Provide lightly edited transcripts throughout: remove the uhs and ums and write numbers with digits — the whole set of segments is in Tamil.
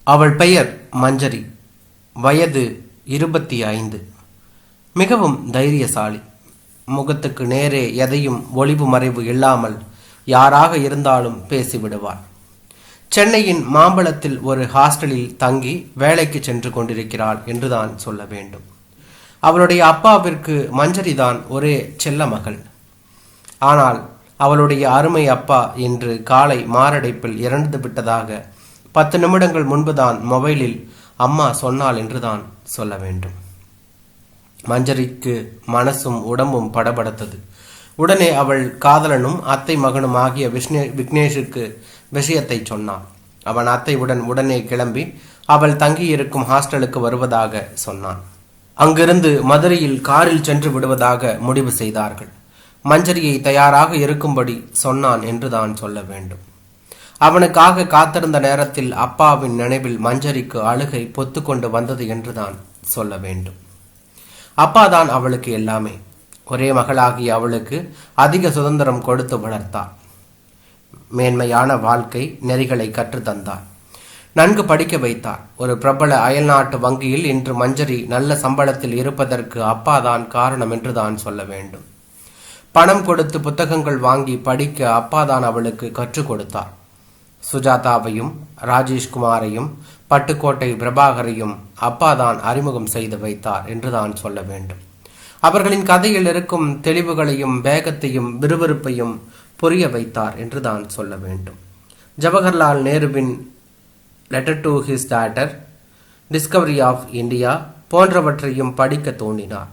அவள் பெயர் மஞ்சரி. வயது 25. மிகவும் தைரியசாலி. முகத்துக்கு நேரே எதையும் ஒளிவு மறைவு இல்லாமல் யாராக இருந்தாலும் பேசிவிடுவார். சென்னையின் மாம்பழத்தில் ஒரு ஹாஸ்டலில் தங்கி வேலைக்கு சென்று கொண்டிருக்கிறாள் என்றுதான் சொல்ல வேண்டும். அவளுடைய அப்பாவிற்கு மஞ்சரி தான் ஒரே செல்ல மகள். ஆனால் அவளுடைய அருமை அப்பா இன்று காலை மாரடைப்பில் இறந்து விட்டதாக 10 நிமிடங்கள் முன்புதான் மொபைலில் அம்மா சொன்னாள் என்றுதான் சொல்ல வேண்டும். மஞ்சரிக்கு மனசும் உடம்பும் படபடத்தது. உடனே அவள் காதலனும் அத்தை மகனும் ஆகிய விக்னேஷுக்கு விஷயத்தை சொன்னான். அவன் அத்தையுடன் உடனே கிளம்பி அவள் தங்கியிருக்கும் ஹாஸ்டலுக்கு வருவதாக சொன்னான். அங்கிருந்து மதுரையில் காரில் சென்று விடுவதாக முடிவு செய்தார்கள். மஞ்சரியை தயாராக இருக்கும்படி சொன்னான் என்றுதான் சொல்ல வேண்டும். அவனுக்காக காத்திருந்த நேரத்தில் அப்பாவின் நினைவில் மஞ்சரிக்கு அழுகை பொத்து கொண்டு வந்தது என்றுதான் சொல்ல வேண்டும். அப்பாதான் அவளுக்கு எல்லாமே. ஒரே மகளாகிய அவளுக்கு அதிக சுதந்திரம் கொடுத்து வளர்த்தார். மேன்மையான வாழ்க்கை நெறிகளை கற்றுத்தந்தார். நன்கு படிக்க வைத்தார். ஒரு பிரபல அயல்நாட்டு வங்கியில் இன்று மஞ்சரி நல்ல சம்பளத்தில் இருப்பதற்கு அப்பாதான் காரணம் என்றுதான் சொல்ல வேண்டும். பணம் கொடுத்து புத்தகங்கள் வாங்கி படிக்க அப்பாதான் அவளுக்கு கற்றுக் கொடுத்தார். சுஜாதாவையும் ராஜேஷ்குமாரையும் பட்டுக்கோட்டை பிரபாகரையும் அப்பாதான் அறிமுகம் செய்து வைத்தார் என்றுதான் சொல்ல வேண்டும். அவர்களின் கதையில் இருக்கும் தெளிவுகளையும் வேகத்தையும் விறுவிறுப்பையும் புரிய வைத்தார் என்றுதான் சொல்ல வேண்டும். ஜவஹர்லால் நேருவின் letter to his daughter, discovery of India போன்றவற்றையும் படிக்க தோன்றினார்.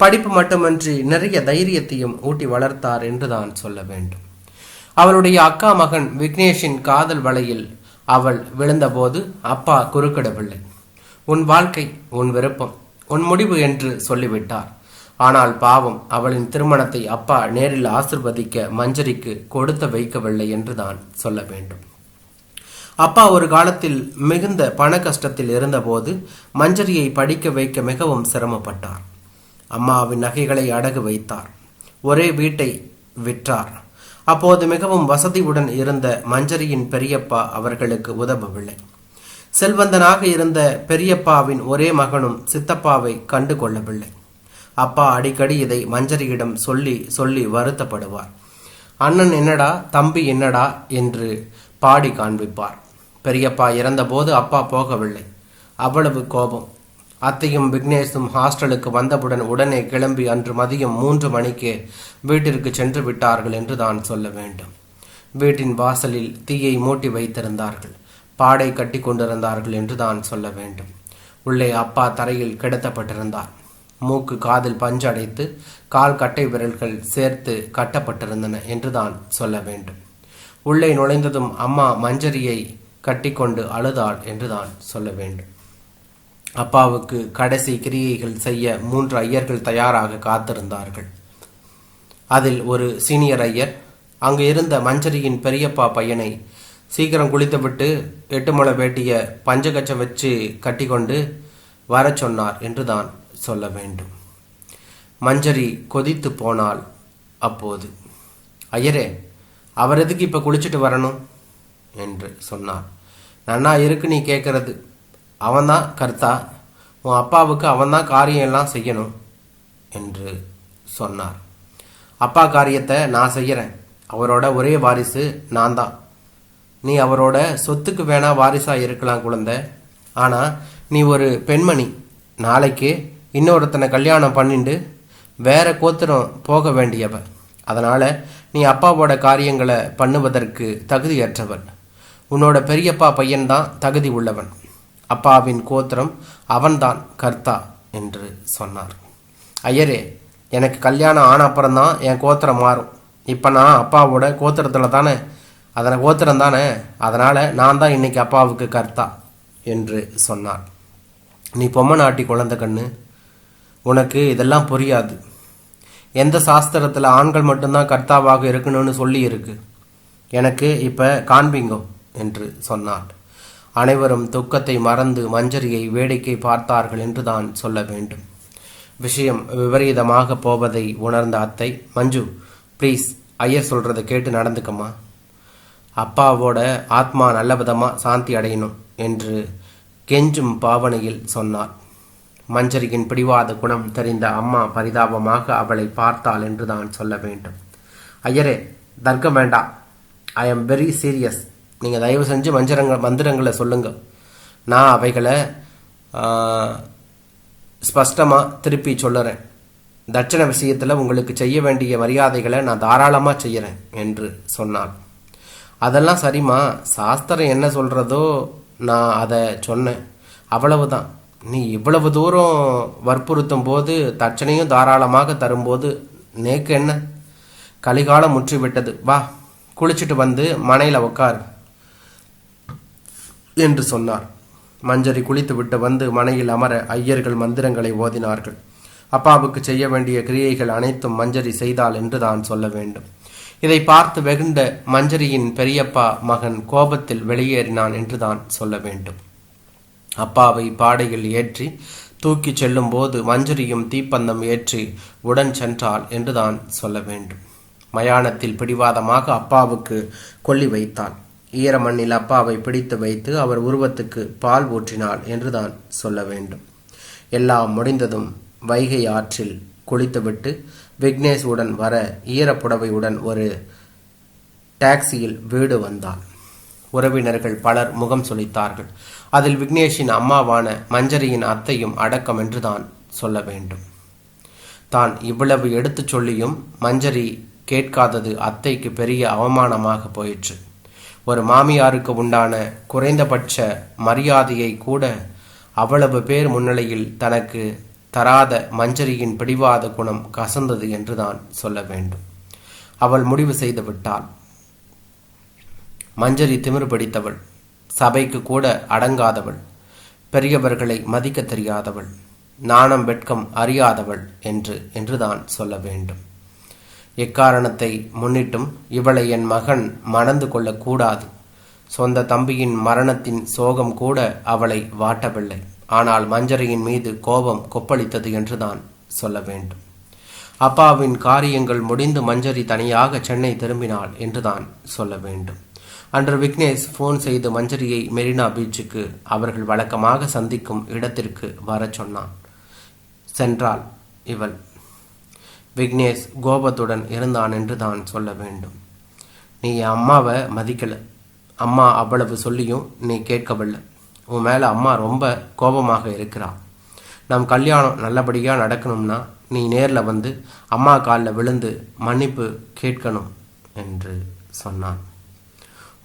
படிப்பு மட்டுமன்றி நிறைய தைரியத்தையும் ஊட்டி வளர்த்தார் என்றுதான் சொல்ல வேண்டும். அவளுடைய அக்கா மகன் விக்னேஷின் காதல் வலையில் அவள் விழுந்தபோது அப்பா குறுக்கிடவில்லை. உன் வாழ்க்கை, உன் விருப்பம், உன் முடிவு என்று சொல்லிவிட்டார். ஆனால் பாவம், அவளின் திருமணத்தை அப்பா நேரில் ஆசிர்வதிக்க மஞ்சரிக்கு கொடுத்து வைக்கவில்லை என்றுதான் சொல்ல வேண்டும். அப்பா ஒரு காலத்தில் மிகுந்த பண கஷ்டத்தில் இருந்தபோது மஞ்சரியை படிக்க வைக்க மிகவும் சிரமப்பட்டார். அம்மாவின் நகைகளை அடகு வைத்தார். ஒரே வீட்டை விற்றார். அப்போது மிகவும் வசதியுடன் இருந்த மஞ்சரியின் பெரியப்பா அவர்களுக்கு உதவவில்லை. செல்வந்தனாக இருந்த பெரியப்பாவின் ஒரே மகனும் சித்தப்பாவை கண்டு கொள்ளவில்லை. அப்பா அடிக்கடி இதை மஞ்சரியிடம் சொல்லி சொல்லி வருத்தப்படுவார். அண்ணன் என்னடா, தம்பி என்னடா என்று பாடி காண்பிப்பார். பெரியப்பா இறந்தபோது அப்பா போகவில்லை. அவ்வளவு கோபம். அத்தையும் விக்னேஷும் ஹாஸ்டலுக்கு வந்தவுடன் உடனே கிளம்பி அன்று மதியம் 3 மணிக்கு வீட்டிற்கு சென்று விட்டார்கள் என்று தான் சொல்ல வேண்டும். வீட்டின் வாசலில் தீயை மூட்டி வைத்திருந்தார்கள். பாடை கட்டி கொண்டிருந்தார்கள் என்று தான் சொல்ல வேண்டும். உள்ளே அப்பா தரையில் கிடத்தப்பட்டிருந்தார். மூக்கு காதில் பஞ்சு அடைத்து கால் கட்டை விரல்கள் சேர்த்து கட்டப்பட்டிருந்தன என்று தான் சொல்ல வேண்டும். உள்ளே நுழைந்ததும் அம்மா மஞ்சரியை கட்டிக்கொண்டு அழுதாள் என்று தான் சொல்ல வேண்டும். அப்பாவுக்கு கடைசி கிரியைகள் செய்ய 3 ஐயர்கள் தயாராக காத்திருந்தார்கள். அதில் ஒரு சீனியர் ஐயர் அங்கு இருந்த மஞ்சரியின் பெரியப்பா பையனை சீக்கிரம் குளித்துவிட்டு 8 முழ வேட்டிய பஞ்சகச்சம் வச்சு கட்டிக்கொண்டு வர சொன்னார் என்றுதான் சொல்ல வேண்டும். மஞ்சரி கொதித்து போனாள். அப்போது, ஐயரே, அவர் எதுக்கு இப்போ குளிச்சுட்டு வரணும் என்று சொன்னார். நன்னா இருக்கு நீ கேட்கறது. அவன்தான் கர்த்தா, உன் அப்பாவுக்கு அவன்தான் காரியம் எல்லாம் செய்யணும் என்று சொன்னார். அப்பா காரியத்தை நான் செய்கிறேன். அவரோட ஒரே வாரிசு நான் தான். நீ அவரோட சொத்துக்கு வேணா வாரிசாக இருக்கலாம் குழந்தை. ஆனால் நீ ஒரு பெண்மணி. நாளைக்கு இன்னொருத்தனை கல்யாணம் பண்ணிட்டு வேற கோத்திரம் போக வேண்டியவ. அதனால் நீ அப்பாவோட காரியங்களை பண்ணுவதற்கு தகுதியற்றவன். உன்னோட பெரியப்பா பையன்தான் தகுதி உள்ளவன். அப்பாவின் கோத்திரம் அவன்தான் கர்த்தா என்று சொன்னார். ஐயரே, எனக்கு கல்யாணம் ஆன அப்புறம்தான் என் கோத்திரம் மாறும். இப்போ நான் அப்பாவோட கோத்திரத்தில் தானே, அதனை கோத்திரம் தானே, அதனால் நான் தான் இன்னைக்கு அப்பாவுக்கு கர்த்தா என்று சொன்னார். நீ பொம்மை நாட்டி குழந்தை கண்ணு, உனக்கு இதெல்லாம் புரியாது. எந்த சாஸ்திரத்தில் ஆண்கள் மட்டும்தான் கர்த்தாவாக இருக்கணும்னு சொல்லி இருக்கு. எனக்கு இப்போ காண்பிங்கோ என்று சொன்னார். அனைவரும் துக்கத்தை மறந்து மஞ்சரியை வேடிக்கை பார்த்தார்கள் என்றுதான் சொல்ல வேண்டும். விஷயம் விபரீதமாக போவதை உணர்ந்த அத்தை, மஞ்சு ப்ளீஸ் ஐயர் சொல்றதை கேட்டு நடந்துக்கம்மா. அப்பாவோட ஆத்மா நல்ல விதமாக சாந்தி அடையணும் என்று கெஞ்சும் பாவனையில் சொன்னார். மஞ்சரியின் பிடிவாத குணம் தெரிந்த அம்மா பரிதாபமாக அவளை பார்த்தாள் என்று தான் சொல்ல வேண்டும். ஐயரே, தர்க்கம் வேண்டாம். I am very serious. நீங்கள் தயவு செஞ்சு மந்திரங்களை சொல்லுங்கள். நான் அவைகளை ஸ்பஷ்டமாக திருப்பி சொல்லுறேன். தட்சணை விஷயத்தில் உங்களுக்கு செய்ய வேண்டிய மரியாதைகளை நான் தாராளமாக செய்கிறேன் என்று சொன்னாள். அதெல்லாம் சரிம்மா, சாஸ்திரம் என்ன சொல்கிறதோ நான் அதை சொன்னேன், அவ்வளவுதான். நீ இவ்வளவு தூரம் வற்புறுத்தும் போது தட்சணையும் தாராளமாக தரும்போது நேக்கு என்ன? கலிகாலம் முற்றிவிட்டது. வா, குளிச்சுட்டு வந்து மனையில் உட்கார் என்று சொன்னார். மஞ்சரி குளித்து விட்டு வந்து மனையில் அமர ஐயர்கள் மந்திரங்களை ஓதினார்கள். அப்பாவுக்கு செய்ய வேண்டிய கிரியைகள் அனைத்தும் மஞ்சரி செய்தாள் என்று தான் சொல்ல வேண்டும். இதை பார்த்து வெகுண்ட மஞ்சரியின் பெரியப்பா மகன் கோபத்தில் வெளியேறினான் என்று தான் சொல்ல வேண்டும். அப்பாவை பாடையில் ஏற்றி தூக்கி செல்லும் போது மஞ்சரியும் தீப்பந்தம் ஏற்றி உடன் சென்றாள் என்று தான் சொல்ல வேண்டும். மயானத்தில் பிடிவாதமாக அப்பாவுக்கு கொல்லி வைத்தாள். ஈரமண்ணில் அப்பாவை பிடித்து வைத்து அவர் உருவத்துக்கு பால் ஊற்றினாள் என்று தான் சொல்ல வேண்டும். எல்லாம் முடிந்ததும் வைகை ஆற்றில் குளித்துவிட்டு விக்னேஷ் உடன் வர ஈரப்புடவையுடன் ஒரு டாக்ஸியில் வீடு வந்தாள். உறவினர்கள் பலர் முகம் சுளித்தார்கள். அதில் விக்னேஷின் அம்மாவான மஞ்சரியின் அத்தையும் அடக்கம் என்று தான் சொல்ல வேண்டும். தான் இவ்வளவு எடுத்து சொல்லியும் மஞ்சரி கேட்காதது அத்தைக்கு பெரிய அவமானமாக போயிற்று. ஒரு மாமியாருக்கு உண்டான குறைந்தபட்ச மரியாதையை கூட அவ்வளவு பேர் முன்னிலையில் தனக்கு தராத மஞ்சரியின் பிடிவாத குணம் கசந்தது என்று தான் சொல்ல வேண்டும். அவள் முடிவு செய்து விட்டாள். மஞ்சரி திமிரு பிடித்தவள், சபைக்கு கூட அடங்காதவள், பெரியவர்களை மதிக்க தெரியாதவள், நாணம் வெட்கம் அறியாதவள் என்று தான் சொல்ல வேண்டும். எக்காரணத்தை முன்னிட்டும் இவளை என் மகன் மணந்து கொள்ளக்கூடாது. சொந்த தம்பியின் மரணத்தின் சோகம் கூட அவளை வாட்டவில்லை. ஆனால் மஞ்சரியின் மீது கோபம் கொப்பளித்தது என்று தான் சொல்ல வேண்டும். அப்பாவின் காரியங்கள் முடிந்து மஞ்சரி தனியாக சென்னை திரும்பினாள் என்று தான் சொல்ல வேண்டும். அன்று விக்னேஷ் போன் செய்து மஞ்சரியை மெரினா பீச்சுக்கு அவர்கள் வழக்கமாக சந்திக்கும் இடத்திற்கு வர சொன்னான். சென்றாள் இவள். விக்னேஷ் கோபத்துடன் இருந்தான் என்று தான் சொல்ல வேண்டும். நீ அம்மாவை மதிக்கல, அம்மா அவ்வளவு சொல்லியும் நீ கேட்கவில்லை. உன் மேலே அம்மா ரொம்ப கோபமாக இருக்கிறா. நம் கல்யாணம் நல்லபடியாக நடக்கணும்னா நீ நேரில் வந்து அம்மா காலில் விழுந்து மன்னிப்பு கேட்கணும் என்று சொன்னான்.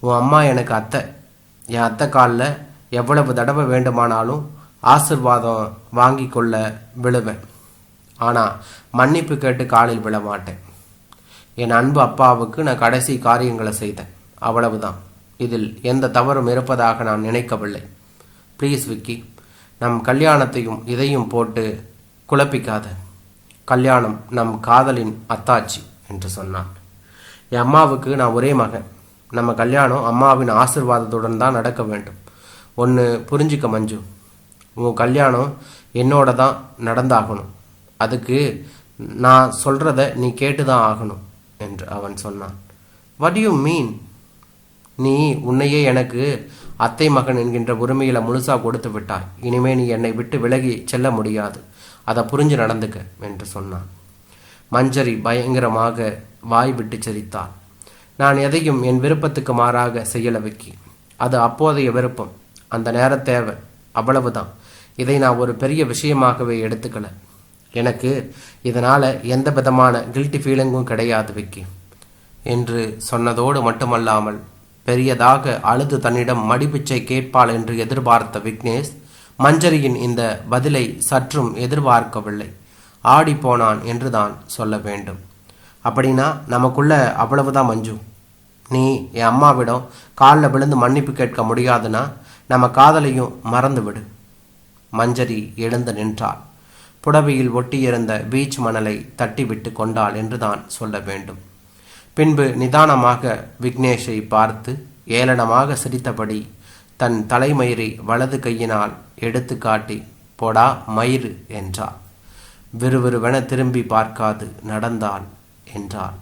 உன் அம்மா எனக்கு அத்தை. என் அத்தை காலில் எவ்வளவு தடவை வேண்டுமானாலும் ஆசிர்வாதம் வாங்கி கொள்ள விழுவேன். ஆனால் மன்னிப்பு கேட்டு காலில் விழ மாட்டேன். என் அன்பு அப்பாவுக்கு நான் கடைசி காரியங்களை செய்தேன், அவ்வளவுதான். இதில் எந்த தவறும் இருப்பதாக நான் நினைக்கவில்லை. ப்ளீஸ் விக்கி, நம் கல்யாணத்தையும் இதையும் போட்டு குழப்பிக்காத. கல்யாணம் நம் காதலின் அத்தாட்சி என்று சொன்னான். என் அம்மாவுக்கு நான் ஒரே மகன். நம்ம கல்யாணம் அம்மாவின் ஆசிர்வாதத்துடன் தான் நடக்க வேண்டும். ஒன்று புரிஞ்சிக்க மஞ்சு, உன் கல்யாணம் என்னோட தான் நடந்தாகணும். அதுக்கு நான் சொல்கிறத நீ கேட்டு தான் ஆகணும் என்று அவன் சொன்னான். What you mean? நீ உன்னையே எனக்கு அத்தை மகன் என்கின்ற உரிமையில் முழுசாக கொடுத்து விட்டாய். இனிமே நீ என்னை விட்டு விலகி செல்ல முடியாது. அதை புரிஞ்சு நடந்துக்க என்று சொன்னான். மஞ்சரி பயங்கரமாக வாய் விட்டு சிரித்தாள். நான் எதையும் என் விருப்பத்துக்கு மாறாக செய்யலை விக்கி. அது அப்போதைய விருப்பம், அந்த நேரம் தேவை, அவ்வளவுதான். இதை நான் ஒரு பெரிய விஷயமாகவே எடுத்துக்கல. எனக்கு இதனால் எந்த விதமான கில்ட்டி ஃபீலிங்கும் கிடையாது விக்கி என்று சொன்னதோடு மட்டுமல்லாமல் பெரியதாக அழுது தன்னிடம் மடிப்பிச்சை கேட்பாள் என்று எதிர்பார்த்த விக்னேஷ் மஞ்சரியின் இந்த பதிலை சற்றும் எதிர்பார்க்கவில்லை. ஆடி போனான் என்று தான் சொல்ல வேண்டும். அப்படின்னா நமக்குள்ள அவ்வளவுதான் மஞ்சு. நீ என் அம்மாவிடம் காலில் விழுந்து மன்னிப்பு கேட்க முடியாதுன்னா நம்ம காதலையும் மறந்து விடு. மஞ்சரி எழுந்து நின்றாள். புடவையில் ஒட்டியிருந்த பீச் மணலை தட்டிவிட்டு கொண்டாள் என்று தான் சொல்ல வேண்டும். பின்பு நிதானமாக விக்னேஷை பார்த்து ஏளனமாக சிரித்தபடி தன் தலைமயிரை வலது கையினால் எடுத்து காட்டி போடா மயிறு என்றாள். விறுவிறுவென திரும்பி பார்க்காது நடந்தாள் என்றாள்.